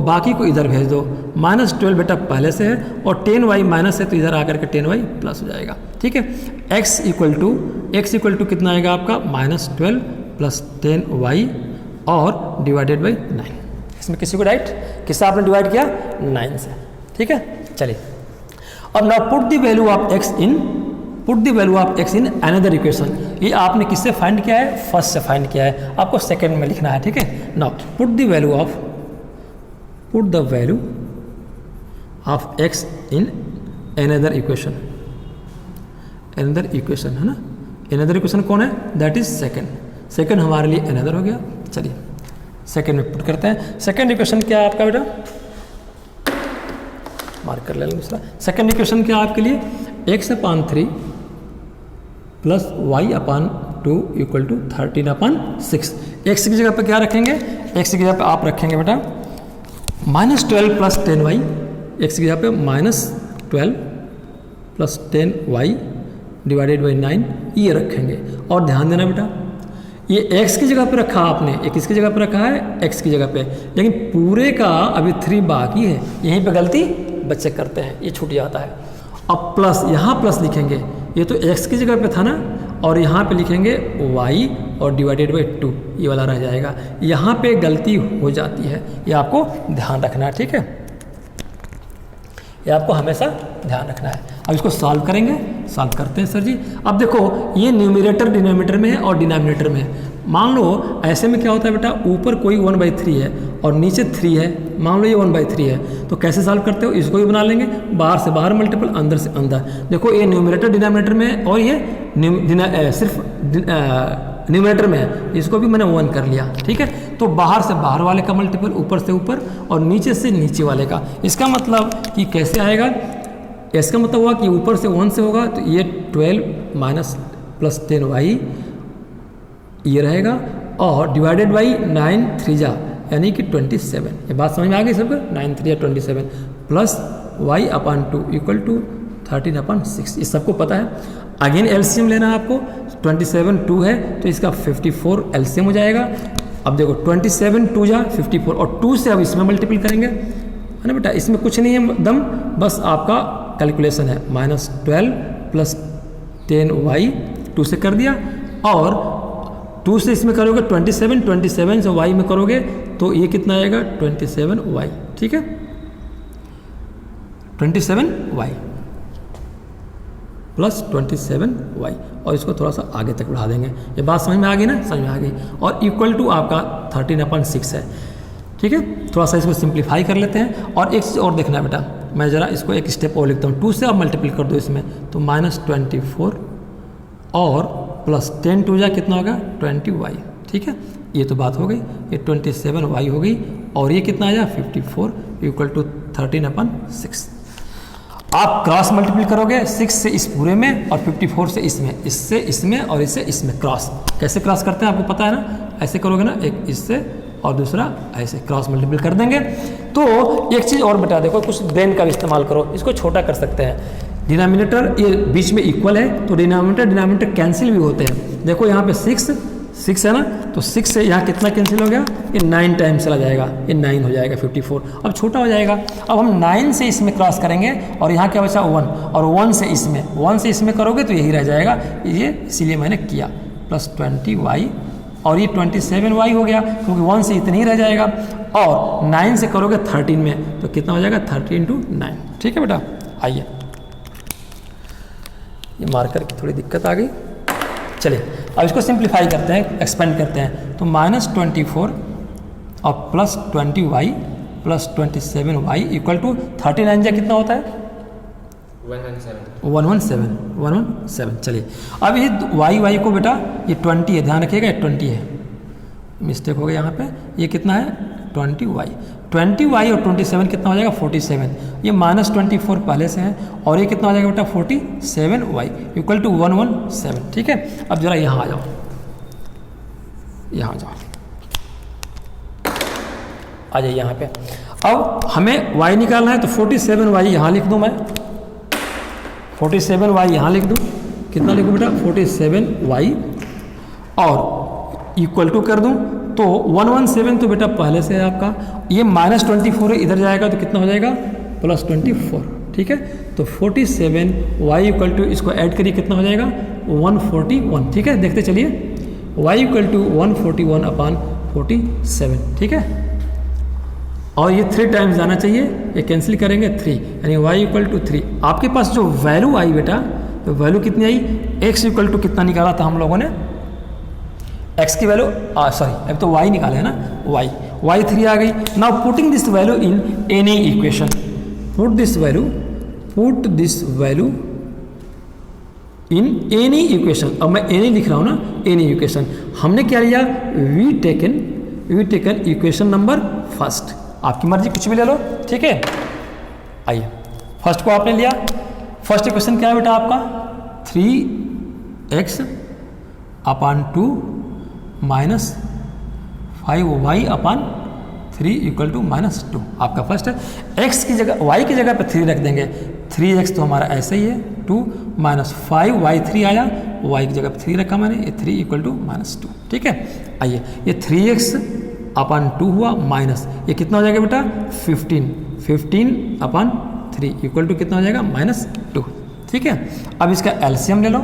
बाकी को इधर भेज दो, -12 बेटा पहले से है और 10y माइनस है तो इधर आकर के 10y प्लस हो जाएगा, ठीक है। x इक्वल टू कितना आएगा आपका, -12 प्लस 10y और डिवाइडेड बाई 9। इसमें किसी को डाइट, किससे आपने डिवाइड किया, 9 से, ठीक है। चलिए अब now put the value of x in another equation. ये आपने किससे फाइंड किया है, फर्स्ट से फाइंड किया है, आपको सेकंड में लिखना है, ठीक है। Now put the value of x in another equation, है ना, अनदर इक्वेशन कौन है, दैट इज सेकंड हमारे लिए अनदर हो गया। चलिए सेकंड में पुट करते हैं। सेकंड इक्वेशन क्या है आपका बेटा, मार्क कर लेंगे दूसरा। सेकंड इक्वेशन क्या है आपके लिए, x upon 3 plus y upon 2 equal to 13/6। x की जगह पे क्या रखेंगे, x की जगह पे आप रखेंगे बेटा -12 प्लस 10y, x की जगह पे -12 प्लस 10y डिवाइडेड बाई 9 ये रखेंगे। और ध्यान देना बेटा, ये x की जगह पे रखा आपने, ये किसकी जगह पे रखा है, x की जगह पे, लेकिन पूरे का अभी 3 बाकी है, यहीं पे गलती बच्चे करते हैं, ये छूट जाता है। अब प्लस, यहाँ प्लस लिखेंगे, ये तो x की जगह पे था ना, और यहाँ पे लिखेंगे y और डिवाइडेड बाई 2, ये वाला रह जाएगा, यहाँ पे गलती हो जाती है, ये आपको ध्यान रखना है, ठीक है, ये आपको हमेशा ध्यान रखना है। अब इसको सॉल्व करेंगे, सॉल्व करते हैं सर जी। अब देखो ये न्यूमरेटर डिनोमिनेटर में है और डिनोमिनेटर में है। मान लो ऐसे में क्या होता है बेटा, ऊपर कोई 1/3 है और नीचे 3 है, मान लो ये 1/3 है, तो कैसे सॉल्व करते हो, इसको भी बना लेंगे, बाहर से बाहर मल्टीपल, अंदर से अंदर। देखो ये न्यूमरेटर डिनोमिनेटर में है और ये सिर्फ न्यूमरेटर में है, इसको भी मैंने 1 कर लिया, ठीक है। तो बाहर से बाहर वाले का मल्टीपल, ऊपर से ऊपर और नीचे से नीचे वाले का। इसका मतलब कि कैसे आएगा, इसका मतलब हुआ कि ऊपर से 1 से होगा तो ये 12 माइनस प्लस 10y ये रहेगा, और डिवाइडेड बाई 9 3 जा यानी कि 27। ये बात समझ में आ गई सबको, 9 3 जा 27 plus y upon 2 equal to 13/6, ये सबको पता है। अगेन एलसीएम लेना है आपको, 27 2 है तो इसका 54 एलसीएम हो जाएगा, अब देखो 27 2 जा 54 और 2 से अब इसमें मल्टीपल करेंगे, है ना बेटा। इसमें कुछ नहीं है दम, बस आपका कैलकुलेशन है। -12 + 10y 2 से कर दिया, और 2 से इसमें करोगे 27, 27 से y में करोगे तो ये कितना आएगा 27y, ठीक है, 27y + 27y, और इसको थोड़ा सा आगे तक बढ़ा देंगे। ये बात समझ में आ गई ना, समझ में आ गई। और इक्वल टू आपका 13/6 है, ठीक है। थोड़ा सा इसको सिंप्लीफाई कर लेते हैं। और एक चीज़ और देखना है बेटा, मैं ज़रा इसको एक स्टेप और लिखता हूँ। 2 से आप मल्टीपल कर दो इसमें तो -24 और +10 2 जा कितना होगा 20y, ठीक है। ये तो बात हो गई, ये 27y हो गई, और ये कितना आया 54 = 13/6। आप क्रॉस मल्टीपल करोगे 6 से इस पूरे में और 54 से इसमें, इससे इसमें और इससे इसमें क्रॉस। कैसे क्रॉस करते हैं आपको पता है ना, ऐसे करोगे ना, एक इससे और दूसरा ऐसे क्रॉस मल्टीपल कर देंगे। तो एक चीज़ और बता देखो, कुछ ब्रेन का भी इस्तेमाल करो, इसको छोटा कर सकते हैं। डिनोमिनेटर ये बीच में इक्वल है तो डिनोमिनेटर कैंसिल भी होते हैं। देखो यहाँ पे 6 है ना, तो 6 से यहाँ कितना कैंसिल हो गया, ये 9 टाइम्स चला जाएगा, ये 9 हो जाएगा 54, अब छोटा हो जाएगा। अब हम 9 से इसमें क्रॉस करेंगे और यहाँ क्या बचा 1, और 1 से इसमें करोगे तो यही रह जाएगा, ये इसीलिए मैंने किया +20y, और ये 27y हो गया क्योंकि 1 से इतनी ही रह जाएगा। और 9 से करोगे 13 में तो कितना हो जाएगा 30 × 9, ठीक है बेटा। आइए, ये मार्कर की थोड़ी दिक्कत आ गई, चलिए अब इसको सिंप्लीफाई करते हैं, एक्सपेंड करते हैं। तो -24 और +20y + 27y = 39 जा कितना होता है 117। चलिए अब ये y को बेटा ये 20 है, ध्यान रखिएगा 20 है, मिस्टेक हो गया यहाँ पे। ये कितना है 20y और 27 कितना हो जाएगा 47। ये -24 पहले से है, और ये कितना हो जाएगा बेटा 47y = 117, ठीक है। अब जरा यहाँ आ जाओ, यहाँ जाओ, आ जाइए यहाँ पे। अब हमें y निकालना है तो 47y यहाँ लिख दूँ मैं, 47y यहाँ लिख दूँ, कितना लिखूँ बेटा 47y, और इक्वल टू कर दूँ तो 117 तो बेटा पहले से है आपका, ये -24 इधर जाएगा तो कितना हो जाएगा +24, ठीक है। तो 47y = इसको ऐड करिए कितना हो जाएगा 141, ठीक है। देखते चलिए y = 141/47, ठीक है। और ये 3 टाइम्स जाना चाहिए, ये कैंसिल करेंगे 3, यानी y = 3। आपके पास जो वैल्यू आई बेटा, तो वैल्यू कितनी आई, x = कितना निकाला था हम लोगों ने, x की वैल्यू सॉरी अब तो y निकाले है ना, y 3 आ गई। Now putting this value in any equation, put this value in any equation. अब मैं एनी लिख रहा हूँ ना, एनी इक्वेशन। हमने क्या लिया, we taken equation number first, आपकी मर्जी कुछ भी ले लो, ठीक है। आइए फर्स्ट को आपने लिया, फर्स्ट इक्वेशन क्या है बेटा आपका 3x/2 -5y/3 = -2 आपका फर्स्ट है। x की जगह y की जगह पे 3 रख देंगे, 3x तो हमारा ऐसे ही है, 2 -5y3 आया, y की जगह पे 3 रखा मैंने, ये 3 = -2, ठीक है। आइए ये 3x/2 हुआ माइनस, ये कितना हो जाएगा बेटा 15/3 = कितना हो जाएगा -2, ठीक है। अब इसका एलसीएम ले लो,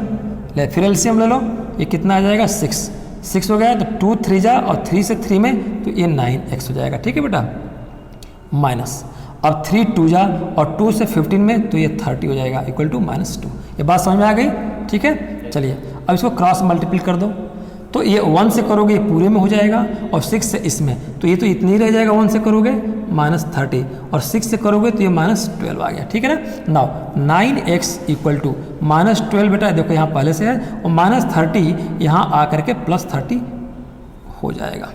फिर एलसीएम ले लो, ये कितना आ जाएगा 6 हो गया, तो 2 3 जा और 3 से 3 में तो ये 9x हो जाएगा, ठीक है बेटा, माइनस। अब 3 2 जा और 2 से 15 में तो ये 30 हो जाएगा = -2। ये बात समझ में आ गई, ठीक है। चलिए अब इसको क्रॉस मल्टीपल कर दो, तो ये 1 से करोगे ये पूरे में हो जाएगा, और 6 से इसमें तो ये तो इतनी ही रह जाएगा, 1 से करोगे -30, और 6 से करोगे तो ये -12 आ गया, ठीक है ना। नाउ 9x = -12 बेटा देखो यहाँ पहले से है, और -30 यहाँ आकर के +30 हो जाएगा।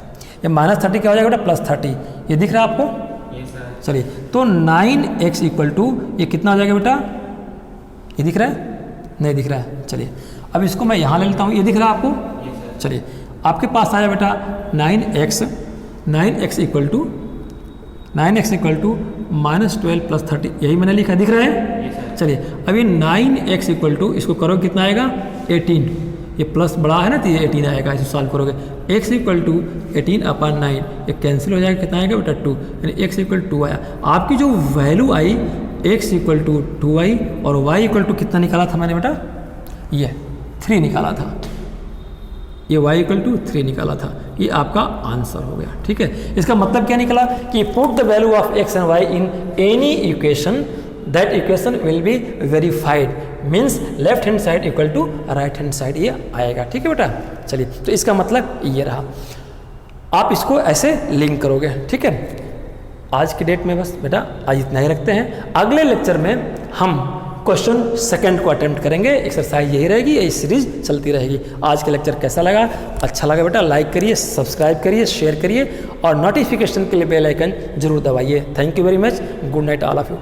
ये -30 क्या हो जाएगा बेटा +30, ये दिख रहा है आपको, चलिए। तो 9x = ये कितना हो जाएगा बेटा, ये दिख रहा है, नहीं दिख रहा है, चलिए अब इसको मैं यहाँ ले लेता हूँ, ये दिख रहा है आपको, चलिए आपके पास आया बेटा 9x = -12 + 30, यही मैंने लिखा, दिख रहा है, चलिए। अभी 9x = इसको करो कितना आएगा 18, ये प्लस बड़ा है ना तो ये 18 आएगा, इसे सॉल्व करोगे। x इक्वल टू 18/9 ये कैंसिल हो जाएगा, कितना आएगा बेटा 2, यानी x इक्वल 2 आया। आपकी जो वैल्यू आई x इक्वल टू 2 आई और y इक्वल टू कितना निकाला था मैंने बेटा, ये 3 निकाला था, ये y इक्वल टू 3 निकाला था, ये आपका आंसर हो गया। ठीक है, इसका मतलब क्या निकला कि put the value of x and y in any equation, that equation will be verified, means left hand side equal to right hand side ये आएगा। ठीक है बेटा, चलिए तो इसका मतलब ये रहा, आप इसको ऐसे लिंक करोगे। ठीक है, आज की डेट में बस बेटा आज इतना ही रखते हैं। अगले लेक्चर में हम क्वेश्चन सेकंड को अटेम्प्ट करेंगे, एक्सरसाइज यही रहेगी, यही सीरीज चलती रहेगी। आज का लेक्चर कैसा लगा, अच्छा लगा बेटा लाइक करिए, सब्सक्राइब करिए, शेयर करिए और नोटिफिकेशन के लिए बेल आइकन जरूर दबाइए। Thank you very much, good night all of you.